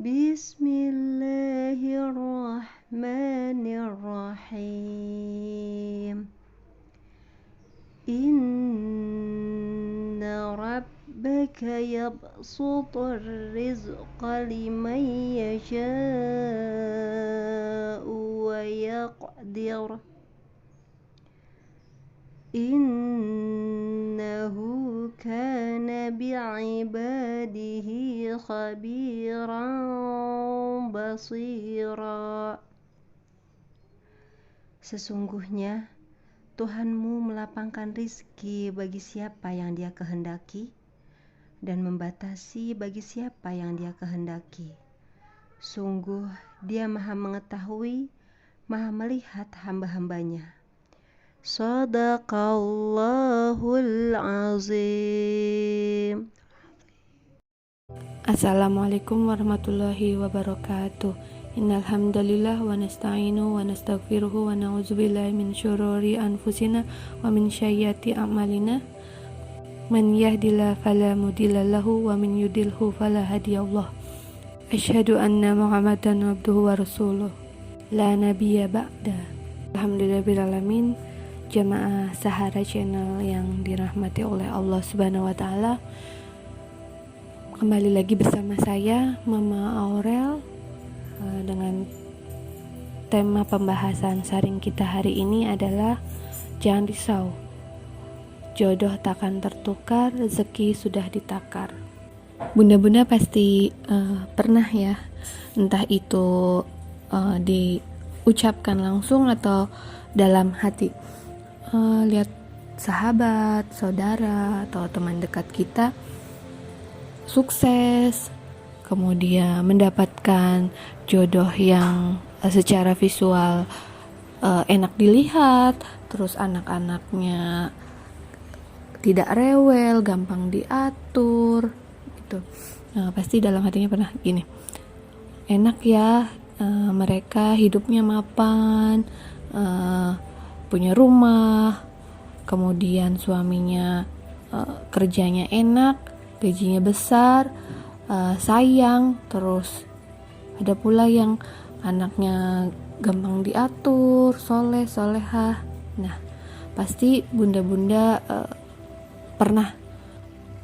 Bismillahirrahmanirrahim. Inna rabbaka yabsutur rizqa liman yasha'u wa yaqdir. Innahu kana bi'ibadihi khabiran basira. Sesungguhnya Tuhanmu melapangkan rizki bagi siapa yang Dia kehendaki dan membatasi bagi siapa yang Dia kehendaki. Sungguh Dia Maha mengetahui, Maha melihat hamba-hambanya. Shadaqallahul azim. Assalamualaikum warahmatullahi wabarakatuh. Innal hamdalillah wa nasta'inu wa nastaghfiruhu wa na'udzubillahi min syururi anfusina wa min sayyiati a'malina. Man yahdihillahu fala mudilla lahu wa man yudlilhu fala hadiyallahu. Asyhadu anna Muhammadan abduhu wa rasuluh. La nabiyya ba'da. Alhamdulillahirabbil alamin. Jamaah Sahara Channel yang dirahmati oleh Allah Subhanahu wa taala. Kembali lagi bersama saya Mama Aurel dengan tema pembahasan sharing kita hari ini adalah jangan risau, jodoh takkan tertukar, rezeki sudah ditakar. Bunda-bunda pasti pernah ya, entah itu diucapkan langsung atau dalam hati, lihat sahabat, saudara, atau teman dekat kita sukses, kemudian mendapatkan jodoh yang secara visual enak dilihat, terus anak-anaknya tidak rewel, gampang diatur gitu. Nah, pasti dalam hatinya pernah gini, enak ya, mereka hidupnya mapan, punya rumah, kemudian suaminya kerjanya enak, gajinya besar, sayang, terus ada pula yang anaknya gampang diatur, soleh, solehah. Nah, pasti bunda-bunda pernah.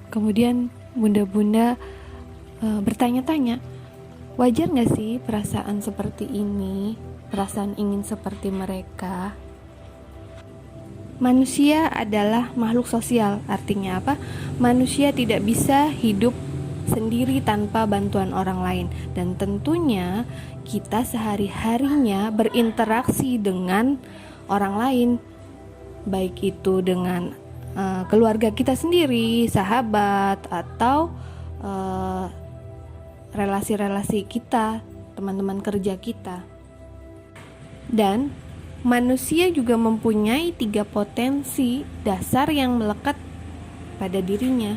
Kemudian bunda-bunda bertanya-tanya, wajar gak sih perasaan seperti ini, perasaan ingin seperti mereka? Manusia adalah makhluk sosial. Artinya apa? Manusia tidak bisa hidup sendiri tanpa bantuan orang lain. Dan tentunya kita sehari-harinya berinteraksi dengan orang lain, baik itu dengan keluarga kita sendiri, sahabat, atau relasi-relasi kita, teman-teman kerja kita. Dan manusia juga mempunyai 3 potensi dasar yang melekat pada dirinya.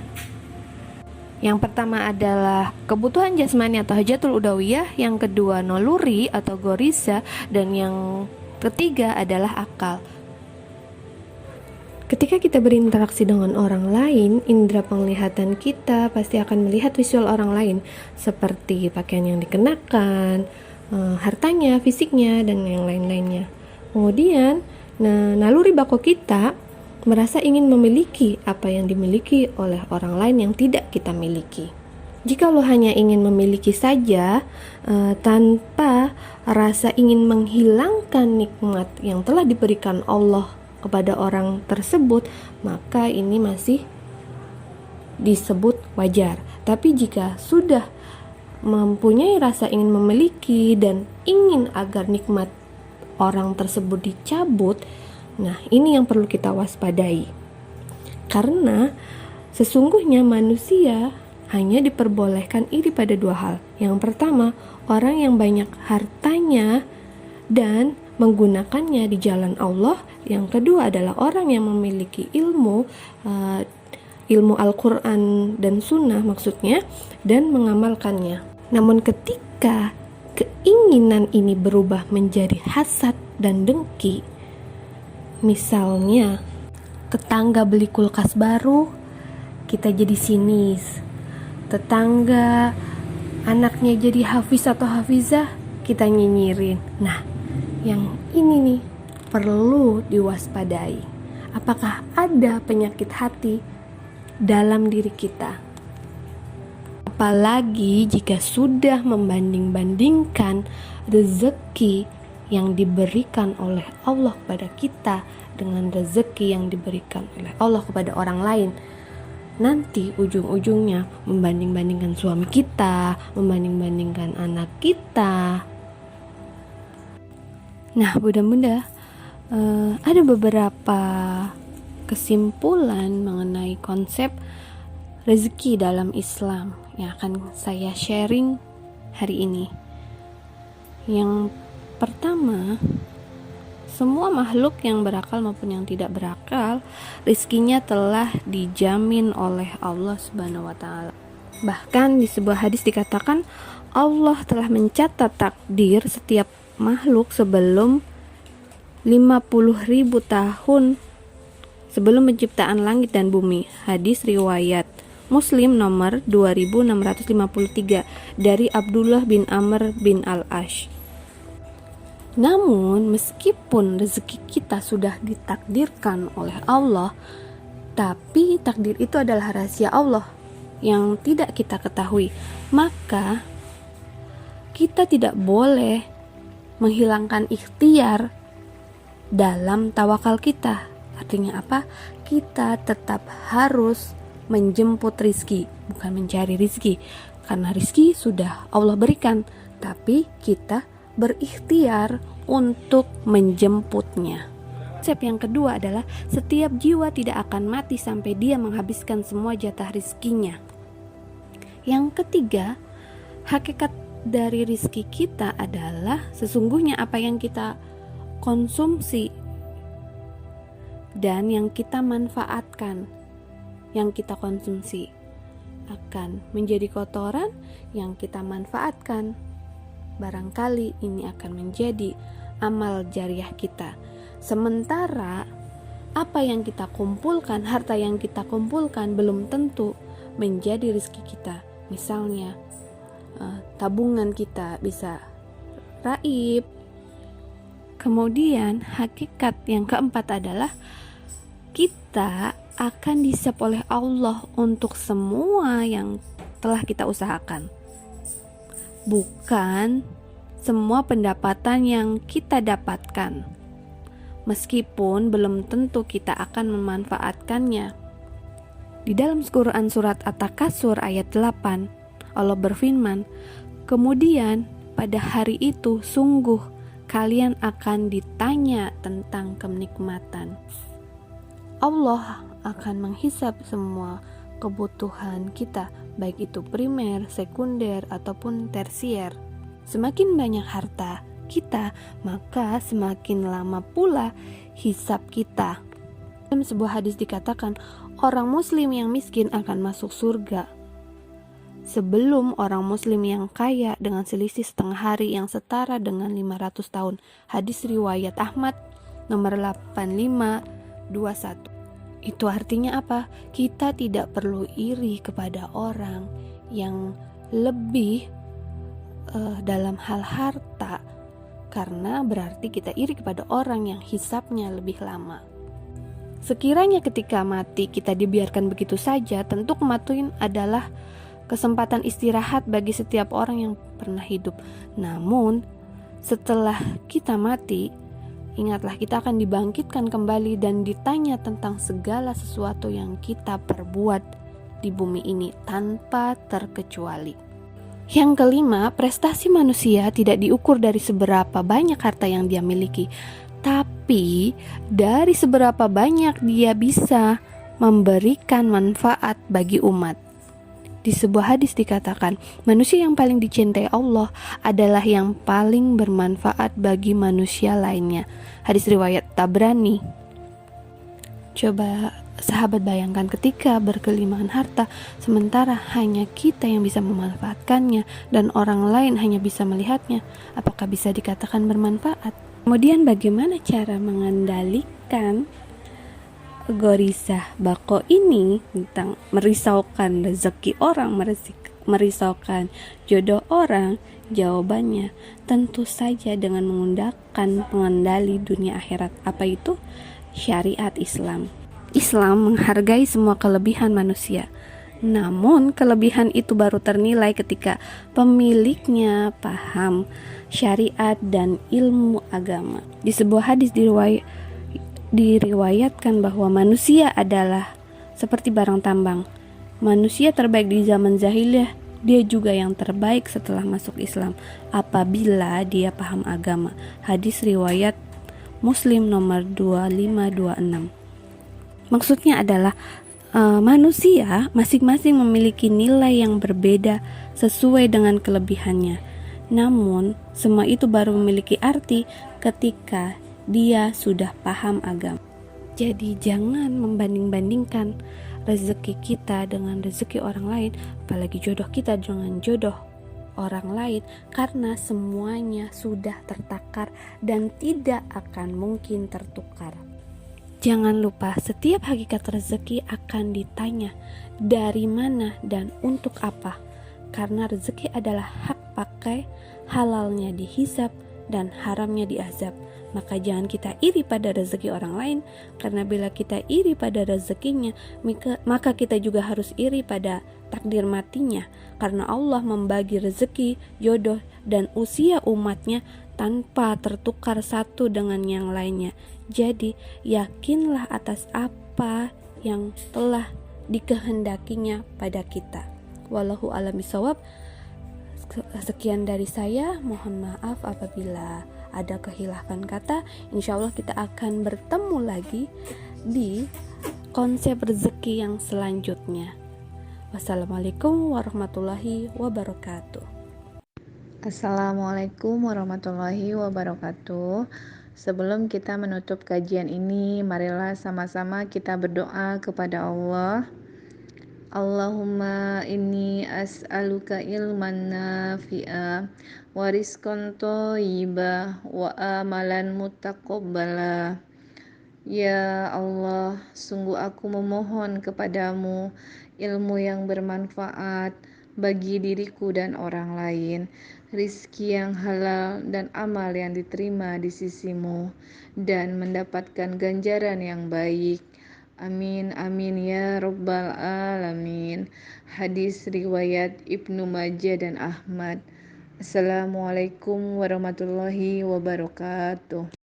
Yang pertama adalah kebutuhan jasmani atau hajatul udawiyah, yang kedua naluri atau goriza, dan yang ketiga adalah akal. Ketika kita berinteraksi dengan orang lain, indera penglihatan kita pasti akan melihat visual orang lain, seperti pakaian yang dikenakan, hartanya, fisiknya, dan yang lain-lainnya. Kemudian, naluri bako kita merasa ingin memiliki apa yang dimiliki oleh orang lain yang tidak kita miliki. Jika lo hanya ingin memiliki saja tanpa rasa ingin menghilangkan nikmat yang telah diberikan Allah kepada orang tersebut, maka ini masih disebut wajar. Tapi jika sudah mempunyai rasa ingin memiliki dan ingin agar nikmat orang tersebut dicabut, nah ini yang perlu kita waspadai. Karena sesungguhnya manusia hanya diperbolehkan iri pada 2 hal. Yang pertama, orang yang banyak hartanya dan menggunakannya di jalan Allah. Yang kedua adalah orang yang memiliki ilmu Al-Quran dan Sunnah maksudnya, dan mengamalkannya. Namun ketika keinginan ini berubah menjadi hasad dan dengki, misalnya tetangga beli kulkas baru, kita jadi sinis. Tetangga anaknya jadi hafiz atau hafizah, kita nyinyirin. Nah, yang ini nih perlu diwaspadai. Apakah ada penyakit hati dalam diri kita? Apalagi jika sudah membanding-bandingkan rezeki yang diberikan oleh Allah kepada kita dengan rezeki yang diberikan oleh Allah kepada orang lain. Nanti ujung-ujungnya membanding-bandingkan suami kita, membanding-bandingkan anak kita. Nah, mudah-mudahan ada beberapa kesimpulan mengenai konsep rezeki dalam Islam yang akan saya sharing hari ini. Yang pertama, semua makhluk yang berakal maupun yang tidak berakal, rizkinya telah dijamin oleh Allah Subhanahu wa Ta'ala. Bahkan di sebuah hadis dikatakan Allah telah mencatat takdir setiap makhluk sebelum 50.000 tahun sebelum penciptaan langit dan bumi. Hadis riwayat Muslim nomor 2653 dari Abdullah bin Amr bin Al-Ash. Namun meskipun rezeki kita sudah ditakdirkan oleh Allah, tapi takdir itu adalah rahasia Allah yang tidak kita ketahui. Maka kita tidak boleh menghilangkan ikhtiar dalam tawakal kita. Artinya apa? Kita tetap harus menjemput rizki, bukan mencari rizki, karena rizki sudah Allah berikan, tapi kita berikhtiar untuk menjemputnya. Konsep yang kedua adalah setiap jiwa tidak akan mati sampai dia menghabiskan semua jatah rizkinya. Yang ketiga, hakikat dari rizki kita adalah sesungguhnya apa yang kita konsumsi dan yang kita manfaatkan. Yang kita konsumsi akan menjadi kotoran yang kita manfaatkan. Barangkali ini akan menjadi amal jariah kita. Sementara apa yang kita kumpulkan, harta yang kita kumpulkan belum tentu menjadi rezeki kita. Misalnya tabungan kita bisa raib. Kemudian hakikat yang keempat adalah kita akan dihisab oleh Allah untuk semua yang telah kita usahakan, bukan semua pendapatan yang kita dapatkan, meskipun belum tentu kita akan memanfaatkannya. Di dalam Quran surat At-Takasur ayat 8, Allah berfirman, "Kemudian pada hari itu sungguh kalian akan ditanya tentang kenikmatan." Allah akan menghisap semua kebutuhan kita, baik itu primer, sekunder, ataupun tersier. Semakin banyak harta kita, maka semakin lama pula hisap kita. Dalam sebuah hadis dikatakan, orang muslim yang miskin akan masuk surga sebelum orang muslim yang kaya dengan selisih setengah hari yang setara dengan 500 tahun. Hadis riwayat Ahmad nomor 8521. Itu artinya apa? Kita tidak perlu iri kepada orang yang lebih dalam hal harta, karena berarti kita iri kepada orang yang hisapnya lebih lama. Sekiranya ketika mati kita dibiarkan begitu saja, tentu kematian adalah kesempatan istirahat bagi setiap orang yang pernah hidup. Namun setelah kita mati, ingatlah kita akan dibangkitkan kembali dan ditanya tentang segala sesuatu yang kita perbuat di bumi ini tanpa terkecuali. Yang kelima, prestasi manusia tidak diukur dari seberapa banyak harta yang dia miliki, tapi dari seberapa banyak dia bisa memberikan manfaat bagi umat. Di sebuah hadis dikatakan, manusia yang paling dicintai Allah adalah yang paling bermanfaat bagi manusia lainnya. Hadis riwayat Tabrani. Coba sahabat bayangkan ketika berkelimpahan harta, sementara hanya kita yang bisa memanfaatkannya dan orang lain hanya bisa melihatnya. Apakah bisa dikatakan bermanfaat? Kemudian bagaimana cara mengendalikan gorisah bako ini tentang merisaukan rezeki orang, merisaukan jodoh orang? Jawabannya tentu saja dengan menggunakan pengendali dunia akhirat. Apa itu? Syariat Islam. Islam menghargai semua kelebihan manusia. Namun kelebihan itu baru ternilai ketika pemiliknya paham syariat dan ilmu agama. Di sebuah hadis diriwayatkan bahwa manusia adalah seperti barang tambang. Manusia terbaik di zaman jahiliyah, dia juga yang terbaik setelah masuk Islam apabila dia paham agama. Hadis riwayat Muslim nomor 2526. Maksudnya adalah manusia masing-masing memiliki nilai yang berbeda sesuai dengan kelebihannya. Namun, semua itu baru memiliki arti ketika dia sudah paham agama. Jadi jangan membanding-bandingkan rezeki kita dengan rezeki orang lain, apalagi jodoh kita dengan jodoh orang lain, karena semuanya sudah tertakar dan tidak akan mungkin tertukar. Jangan lupa, setiap hakikat rezeki akan ditanya dari mana dan untuk apa, karena rezeki adalah hak pakai, halalnya dihisab dan haramnya diazab. Maka jangan kita iri pada rezeki orang lain, karena bila kita iri pada rezekinya, maka kita juga harus iri pada takdir matinya, karena Allah membagi rezeki, jodoh, dan usia umatnya tanpa tertukar satu dengan yang lainnya. Jadi yakinlah atas apa yang telah dikehendakinya pada kita. Wallahu a'lam bishawab. Sekian dari saya, mohon maaf apabila ada kehilafan kata. Insya Allah kita akan bertemu lagi di konsep rezeki yang selanjutnya. Wassalamualaikum warahmatullahi wabarakatuh. Assalamualaikum warahmatullahi wabarakatuh. Sebelum kita menutup kajian ini, marilah sama-sama kita berdoa kepada Allah. Allahumma inni as'aluka ilman nafi'a wa rizqan thayyibah wa amalan mutaqabbala. Ya Allah, sungguh aku memohon kepadamu ilmu yang bermanfaat bagi diriku dan orang lain, rizki yang halal dan amal yang diterima di sisimu, dan mendapatkan ganjaran yang baik. Amin, amin ya Rabbal Alamin. Hadis riwayat Ibnu Majah dan Ahmad. Assalamualaikum warahmatullahi wabarakatuh.